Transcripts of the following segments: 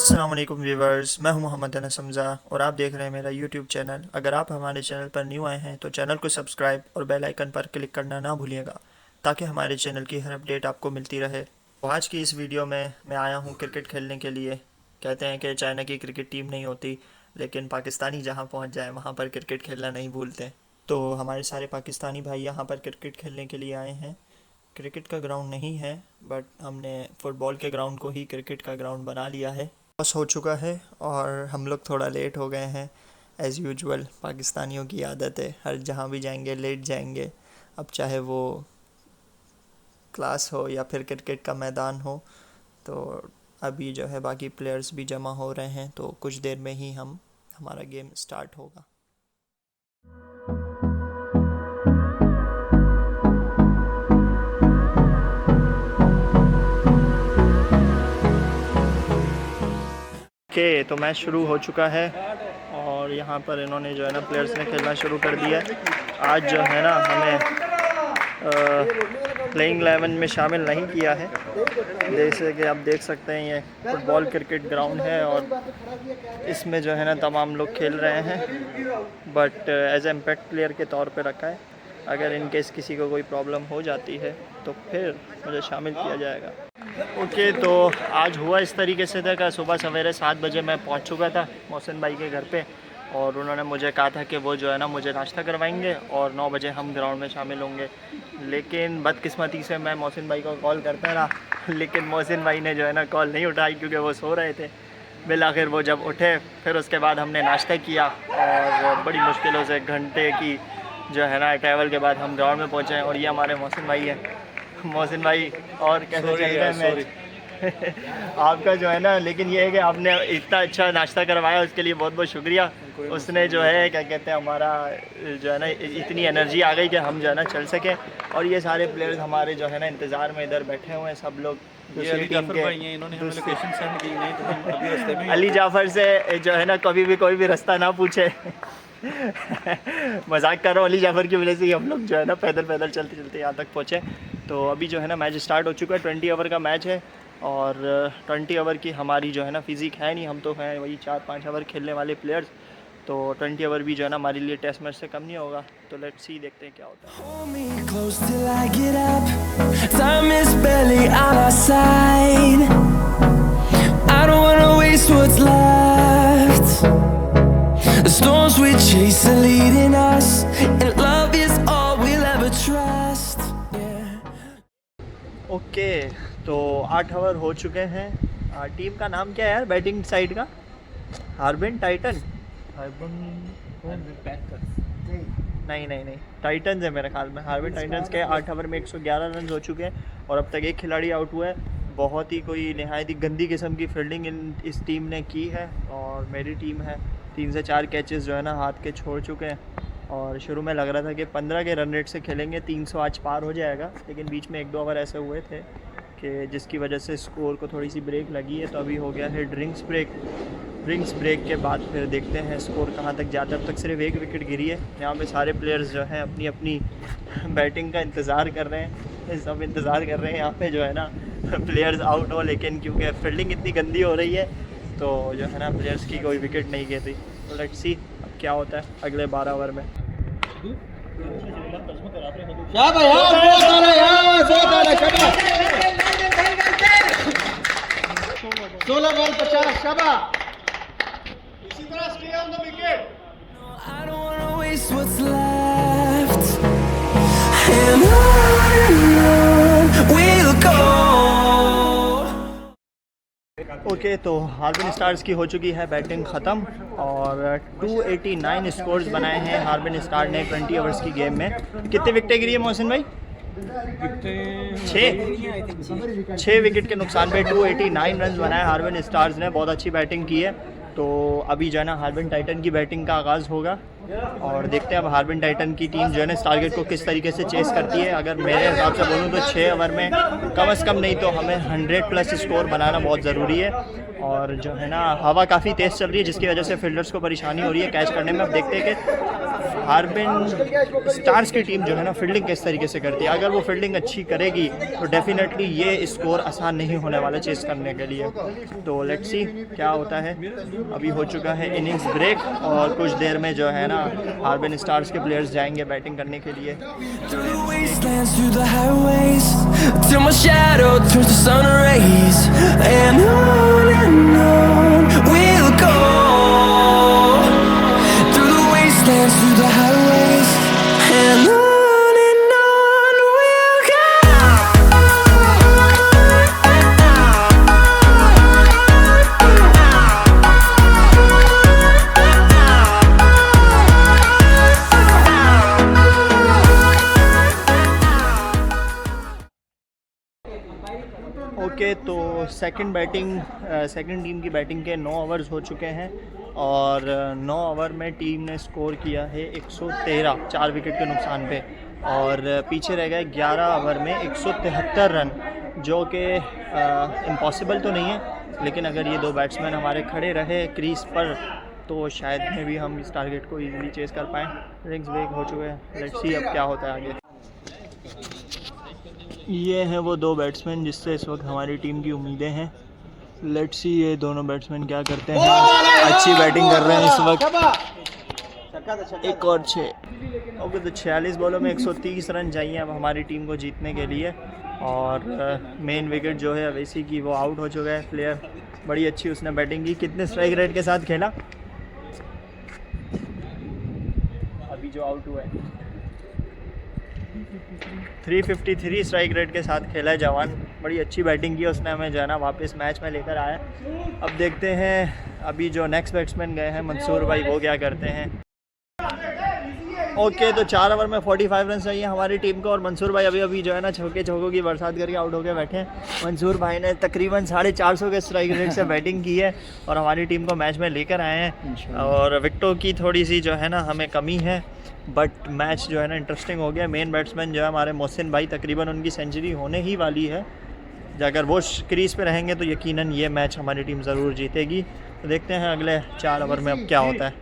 अस्सलाम वालेकुम व्यूवर्स, मैं हूं मोहम्मद अनस हमज़ा और आप देख रहे हैं मेरा यूट्यूब चैनल। अगर आप हमारे चैनल पर न्यू आए हैं तो चैनल को सब्सक्राइब और बेल आइकन पर क्लिक करना ना भूलिएगा ताकि हमारे चैनल की हर अपडेट आपको मिलती रहे। तो आज की इस वीडियो में मैं आया हूं क्रिकेट खेलने के लिए। कहते हैं कि चाइना की क्रिकेट टीम नहीं होती, लेकिन पाकिस्तानी जहाँ पहुँच जाए वहाँ पर क्रिकेट खेलना नहीं भूलते। तो हमारे सारे पाकिस्तानी भाई यहाँ पर क्रिकेट खेलने के लिए आए हैं। क्रिकेट का ग्राउंड नहीं है, बट हमने फ़ुटबॉल के ग्राउंड को ही क्रिकेट का ग्राउंड बना लिया है। टॉस हो चुका है और हम लोग थोड़ा लेट हो गए हैं। एज़ यूजुअल पाकिस्तानियों की आदत है, हर जहाँ भी जाएंगे लेट जाएंगे। अब चाहे वो क्लास हो या फिर क्रिकेट का मैदान हो। तो अभी जो है बाकी प्लेयर्स भी जमा हो रहे हैं, तो कुछ देर में ही हमारा गेम स्टार्ट होगा। तो मैच शुरू हो चुका है और यहाँ पर इन्होंने जो है ना प्लेयर्स ने खेलना शुरू कर दिया। आज जो है ना हमें प्लेइंग 11 में शामिल नहीं किया है। जैसे कि आप देख सकते हैं ये फुटबॉल क्रिकेट ग्राउंड है और इसमें जो है ना तमाम लोग खेल रहे हैं, बट एज इम्पैक्ट प्लेयर के तौर पे रखा है। अगर इन केस किसी को कोई प्रॉब्लम हो जाती है तो फिर मुझे शामिल किया जाएगा। ओके, तो आज हुआ इस तरीके से था कि सुबह सवेरे 7 बजे मैं पहुंच चुका था मोहसिन भाई के घर पे और उन्होंने मुझे कहा था कि वो जो है ना मुझे नाश्ता करवाएंगे और 9 बजे हम ग्राउंड में शामिल होंगे। लेकिन बदकिस्मती से मैं मोहसिन भाई को कॉल करता रहा, लेकिन मोहसिन भाई ने जो है ना कॉल नहीं उठाई क्योंकि वो सो रहे थे। बिल आखिर वो जब उठे फिर उसके बाद हमने नाश्ता किया और बड़ी मुश्किलों से घंटे की जो है ना ट्रैवल के बाद हम ग्राउंड में पहुँचे। और ये हमारे मोहसिन भाई हैं। मोहसिन भाई, और कैसे चल रहा है मैच? आपका जो है ना, लेकिन ये है कि आपने इतना अच्छा नाश्ता करवाया, उसके लिए बहुत बहुत शुक्रिया। उसने जो है क्या कहते हैं हमारा जो है ना इतनी एनर्जी आ गई कि हम जो है ना चल सकें। और ये सारे प्लेयर्स हमारे जो है ना इंतज़ार में इधर बैठे हुए हैं, सब लोग दूसरी टीम के। इन्होंने हमें लोकेशन सेंड की नहीं, तो हम अभी रास्ते में अली जाफ़र से जो है ना कभी भी कोई भी रास्ता ना पूछे। मजाक कर रहा हूँ, अली जाफ़र की वजह से ही हम लोग जो है ना पैदल पैदल चलते चलते यहाँ तक पहुँचे। तो अभी जो है ना मैच स्टार्ट हो चुका है। 20 ओवर का मैच है और 20 ओवर की हमारी जो है ना फिज़िक है नहीं, हम तो हैं वही 4-5 ओवर खेलने वाले प्लेयर्स। तो 20 ओवर भी जो है ना हमारे लिए टेस्ट मैच से कम नहीं होगा। तो लेट्स सी, देखते हैं क्या होता है। ओके, तो 8 ओवर हो चुके हैं। टीम का नाम क्या है यार बैटिंग साइड का? Harbin Titan? नहीं, टाइटन्स है मेरे ख्याल में। हार्बिन टाइटन्स के 8 ओवर में 111 रन हो चुके हैं और अब तक एक खिलाड़ी आउट हुआ है। बहुत ही कोई नहायत ही गंदी किस्म की फील्डिंग इस टीम ने की है और मेरी टीम है 3 से 4 कैचेस जो है ना हाथ के छोड़ चुके हैं। और शुरू में लग रहा था कि 15 के रन रेट से खेलेंगे, 300 आज पार हो जाएगा, लेकिन बीच में 1-2 ओवर ऐसे हुए थे कि जिसकी वजह से स्कोर को थोड़ी सी ब्रेक लगी है। तो अभी हो गया है ड्रिंक्स ब्रेक के बाद फिर देखते हैं स्कोर कहाँ तक जाता है। अब तक सिर्फ 1 विकेट गिरी है। यहाँ पे सारे प्लेयर्स जो हैं अपनी अपनी बैटिंग का इंतज़ार कर रहे हैं, सब इंतज़ार कर रहे हैं यहाँ पे जो है ना प्लेयर्स आउट हो, लेकिन क्योंकि फील्डिंग इतनी गंदी हो रही है तो जो है ना प्लेयर्स की कोई विकेट नहीं गिर रही। तो लेट्स सी अब क्या होता है अगले 12 ओवर में। 16 बॉल 50 शाबाश। इसी तरह stay on the wicket. I don't wanna waste what's left and on we'll go। Okay, तो हार्बिन स्टार्स की हो चुकी है बैटिंग ख़त्म और 289 स्कोर्स बनाए हैं हार्बिन स्टार ने 20 ओवर्स की गेम में। कितने विकेटें गिरी है मोहसिन भाई? 6 विकेट के नुकसान पे 289 रन बनाए हार्बिन स्टार्स ने। बहुत अच्छी बैटिंग की है। तो अभी जो है ना हार्बिन टाइटन की बैटिंग का आगाज़ होगा और देखते हैं अब हार्बिन टाइटन की टीम जो है ना इस टारगेट को किस तरीके से चेस करती है। अगर मेरे हिसाब से बोलूँ तो 6 ओवर में कम से कम नहीं तो हमें 100+ स्कोर बनाना बहुत ज़रूरी है। और जो है ना हवा काफ़ी तेज़ चल रही है जिसकी वजह से फील्डर्स को परेशानी हो रही है कैच करने में। अब देखते हैं कि हार्बिन स्टार्स की टीम जो है ना फील्डिंग किस तरीके से करती है। अगर वो फील्डिंग अच्छी करेगी तो डेफिनेटली ये स्कोर आसान नहीं होने वाला चेस करने के लिए। तो लेट्स सी क्या होता है। अभी हो चुका है इनिंग्स ब्रेक और कुछ देर में जो है ना हार्बिन स्टार्स के प्लेयर्स जाएंगे बैटिंग करने के लिए। Through the highways and on we'll go. Okay, तो सेकंड टीम की बैटिंग के 9 ओवर्स हो चुके हैं और 9 ओवर में टीम ने स्कोर किया है 113 4 विकेट के नुकसान पे, और पीछे रह गए 11 ओवर में 173 रन, जो कि इम्पॉसिबल तो नहीं है, लेकिन अगर ये 2 बैट्समैन हमारे खड़े रहे क्रीज पर तो शायद में भी हम इस टारगेट को इजीली चेस कर पाएँ। रिंग्स ब्रेक हो चुके हैं, लेट्स सी अब क्या होता है आगे। ये हैं वो 2 बैट्समैन जिससे इस वक्त हमारी टीम की उम्मीदें हैं। लेट्स सी ये दोनों बैट्समैन क्या करते हैं। अच्छी बैटिंग कर रहे हैं इस वक्त, 1 और 6। ओके, तो 46 बॉलों में 130 रन चाहिए अब हमारी टीम को जीतने के लिए, और मेन विकेट जो है अवैसी की वो आउट हो चुका है प्लेयर। बड़ी अच्छी उसने बैटिंग की। कितने स्ट्राइक रेट के साथ खेला अभी जो आउट हुआ है? 353 स्ट्राइक रेट के साथ खेला है जवान। बड़ी अच्छी बैटिंग की उसने, हमें जो है ना वापस मैच में लेकर आया। अब देखते हैं अभी जो नेक्स्ट बैट्समैन गए हैं मंसूर भाई, वो क्या करते हैं। ओके, तो 4 ओवर में 45 रन चाहिए हमारी टीम को, और मंसूर भाई अभी जो है ना चौकों की बरसात करके आउट होकर बैठे हैं। मंसूर भाई ने तकरीबन 450 के स्ट्राइक रेट से बैटिंग की है और हमारी टीम को मैच में लेकर आए हैं। और विकेटों की थोड़ी सी जो है ना हमें कमी है, बट मैच जो है ना इंटरेस्टिंग हो गया। मेन बैट्समैन जो है हमारे मोहसिन भाई, तकरीबन उनकी सेंचुरी होने ही वाली है। अगर वो क्रीज पे रहेंगे तो यकीनन ये मैच हमारी टीम ज़रूर जीतेगी। तो देखते हैं अगले 4 ओवर में अब क्या होता है।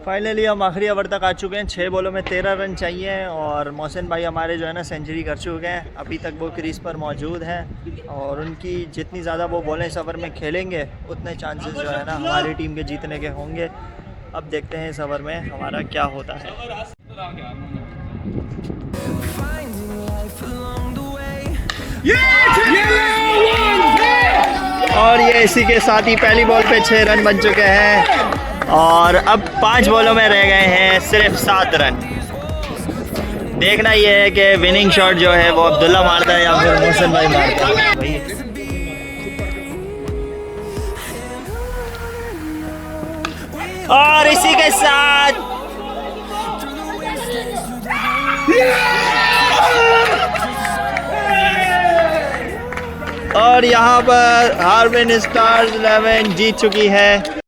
फाइनली हम आखिरी ओवर तक आ चुके हैं। 6 बॉलों में 13 रन चाहिए और मोहसिन भाई हमारे जो है ना सेंचुरी कर चुके हैं। अभी तक वो क्रीज पर मौजूद हैं और उनकी जितनी ज़्यादा वो बॉलें इस ओवर में खेलेंगे उतने चांसेस जो है ना हमारी टीम के जीतने के होंगे। अब देखते हैं इस ओवर में हमारा क्या होता है। और ये इसी के साथ ही पहली बॉल पे 6 रन बन चुके हैं और अब 5 बॉलों में रह गए हैं सिर्फ 7 रन। देखना ये है कि विनिंग शॉट जो है वो अब्दुल्ला मारता है या फिर मोहसिन भाई मारता है। और इसी के साथ और यहाँ पर हार्बिन स्टार्स 11 जीत चुकी है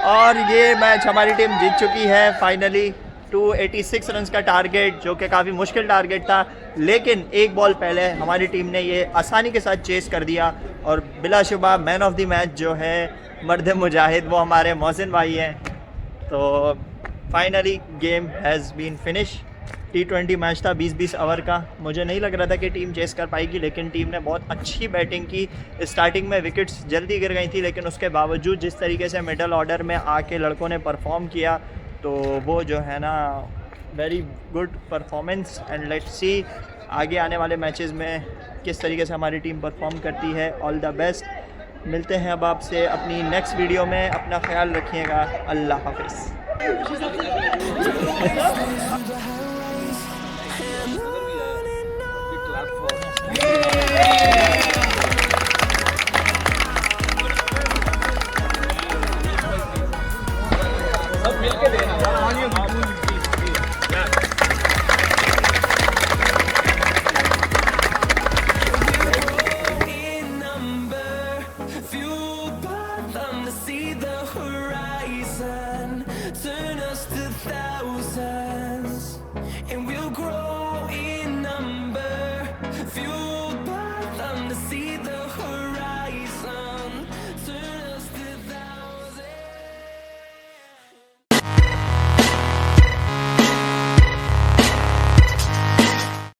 और ये मैच हमारी टीम जीत चुकी है फाइनली। 286 रन का टारगेट, जो कि काफ़ी मुश्किल टारगेट था, लेकिन एक बॉल पहले हमारी टीम ने ये आसानी के साथ चेस कर दिया और बिलाशुबा मैन ऑफ द मैच जो है मर्द मुजाहिद वो हमारे मोहसिन भाई हैं। तो finally game has been finish. T20 match था 20-20 ओवर का। मुझे नहीं लग रहा था कि टीम चेस कर पाएगी, लेकिन टीम ने बहुत अच्छी बैटिंग की। स्टार्टिंग में विकेट्स जल्दी गिर गई थी, लेकिन उसके बावजूद जिस तरीके से मिडल ऑर्डर में आके लड़कों ने परफॉर्म किया तो वो जो है ना very good performance. And let's see आगे आने वाले मैचेस में किस तरीके से हमारी टीम परफॉर्म करती है। All the best. मिलते हैं अब आपसे अपनी नेक्स्ट वीडियो में। अपना ख्याल रखिएगा। अल्लाह हाफिज़।